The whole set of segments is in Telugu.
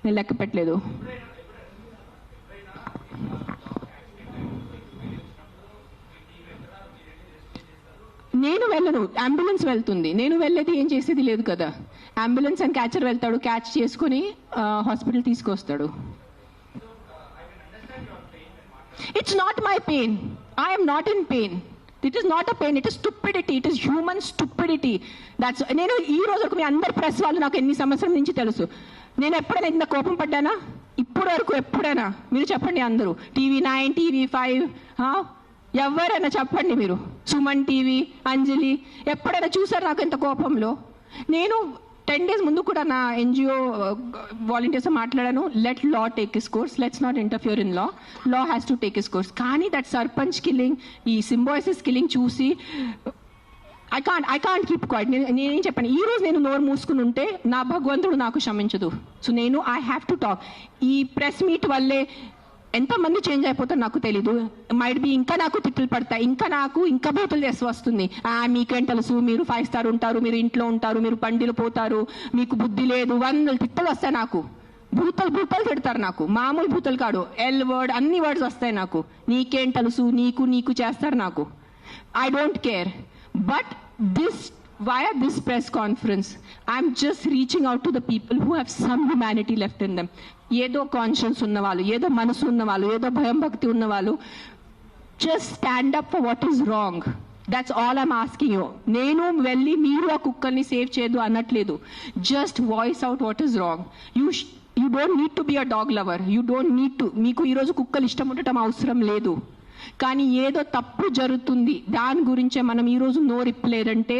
నేను లెక్క పెట్టలేదు. నేను వెళ్ళను, అంబులెన్స్ వెళ్తుంది. నేను వెళ్ళేది ఏం చేసేది లేదు కదా. అంబులెన్స్ అండ్ క్యాచర్ వెళ్తాడు, క్యాచ్ చేసుకుని హాస్పిటల్ తీసుకొస్తాడు. It's not my pain. I'm not in pain. It is not a pain, it is stupidity. It is human stupidity. That's నేను ఈ రోజు వరకు మీ అందరి ప్రెస్ వాళ్ళు నాకు ఎన్ని సంవత్సరాల నుంచి తెలుసు. నేను ఎప్పుడైనా ఇంత కోపం పడ్డానా? ఇప్పుడు వరకు ఎప్పుడైనా మీరు చెప్పండి. అందరూ TV9, TV5 ఎవరైనా చెప్పండి. మీరు సుమన్ టీవీ, అంజలి ఎప్పుడైనా చూసారు నాకు ఇంత కోపంలో? నేను 10 days ముందు కూడా నా NGO వాలంటీర్స్ మాట్లాడాను. Let law take is course, let's not interfere in law, law has to take is course. కానీ దట్ సర్పంచ్ కిల్లింగ్, ఈ సింబాయిసిస్ కిల్లింగ్ చూసి ఐ కాంట్ కీప్ క్వైట్. నేనేం చెప్పాను, ఈ రోజు నేను నోరు మూసుకుని ఉంటే నా భగవంతుడు నాకు క్షమించదు. సో నేను ఐ హ్యావ్ టు టాక్. ఈ ప్రెస్ మీట్ వల్లే ఎంతమంది చేంజ్ అయిపోతారు నాకు తెలీదు. మైట్ బి ఇంకా నాకు తిట్లు పడతాయి, ఇంకా బూతులు చేసి వస్తుంది. మీకేం తెలుసు, మీరు 5 star ఉంటారు, మీరు ఇంట్లో ఉంటారు, మీరు పండిలు పోతారు, మీకు బుద్ధి లేదు, 100 తిట్టలు వస్తాయి నాకు. భూతలు తిడతారు నాకు, మామూలు భూతలు కాడు, ఎల్ వర్డ్ అన్ని వర్డ్స్ వస్తాయి నాకు. నీకేం తెలుసు, నీకు చేస్తారు నాకు. I don't care. But via this press conference, I'm just reaching out to the people who have some humanity left in them. ఏదో కాన్షియన్స్ ఉన్నవాళ్ళు, ఏదో మనసు ఉన్నవాళ్ళు, ఏదో భయం భక్తి ఉన్నవాళ్ళు, just stand up for what is wrong. That's all I'm asking you. నేను వెళ్ళి మీరు ఆ కుక్కల్ని సేవ్ చేయదు అనట్లేదు. Just voice out what is wrong. You don't need to be a dog lover. You don't need to. మీకు ఈరోజు కుక్కలు ఇష్టం ఉండటం అవసరం లేదు. కానీ ఏదో తప్పు జరుగుతుంది, దాని గురించే మనం ఈరోజు నోరిప్పలేదంటే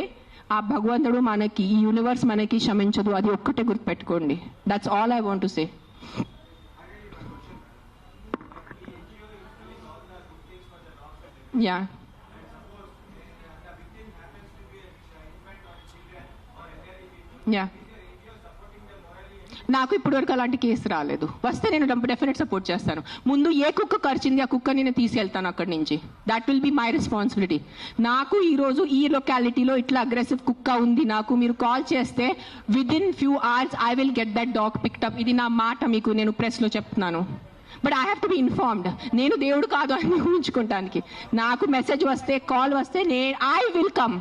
ఆ భగవంతుడు మనకి, ఈ యూనివర్స్ మనకి క్షమించదు. అది ఒక్కటే గుర్తుపెట్టుకోండి. That's all I want to say. Yeah, yeah, నాకు ఇప్పటివరకు అలాంటి కేసు రాలేదు. వస్తే నేను డెఫినెట్ సపోర్ట్ చేస్తాను. ముందు ఏ కుక్క కరిచింది ఆ కుక్క నేను తీసుకెళ్తాను అక్కడి నుంచి. That will be my responsibility. నాకు ఈరోజు ఈ లొకాలిటీలో ఇట్లా అగ్రెసివ్ కుక్క ఉంది, నాకు మీరు కాల్ చేస్తే within few hours I will get that dog picked up. ఇది నా మాట మీకు నేను ప్రెస్లో చెప్తున్నాను. But I have to be informed. నేను దేవుడు కాదు అని ఊహించుకోవటానికి. నాకు మెసేజ్ వస్తే, కాల్ వస్తే I will come.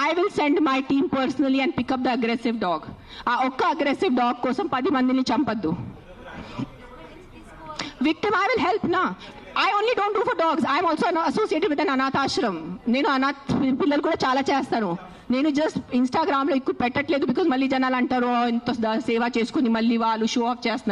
I will send my team personally and pick up the aggressive dog. ఆ ఒక్క అగ్రెసివ్ డాగ్ కోసం 10 మందిని చంపద్దు. విక్టిమ్ ఐ విల్ హెల్ప్ నా. I only don't do for dogs. I am also associated with an అనాథ ఆశ్రమం. నేను అనాథ పిల్లలు కూడా చాలా చేస్తాను. నేను జస్ట్ ఇన్స్టాగ్రామ్లో ఎక్కువ పెట్టట్లేదు, బికాజ్ మళ్ళీ జనాలు అంటారు ఇంత సేవ చేసుకుని మళ్ళీ వాళ్ళు షో ఆఫ్ చేస్తున్నారు.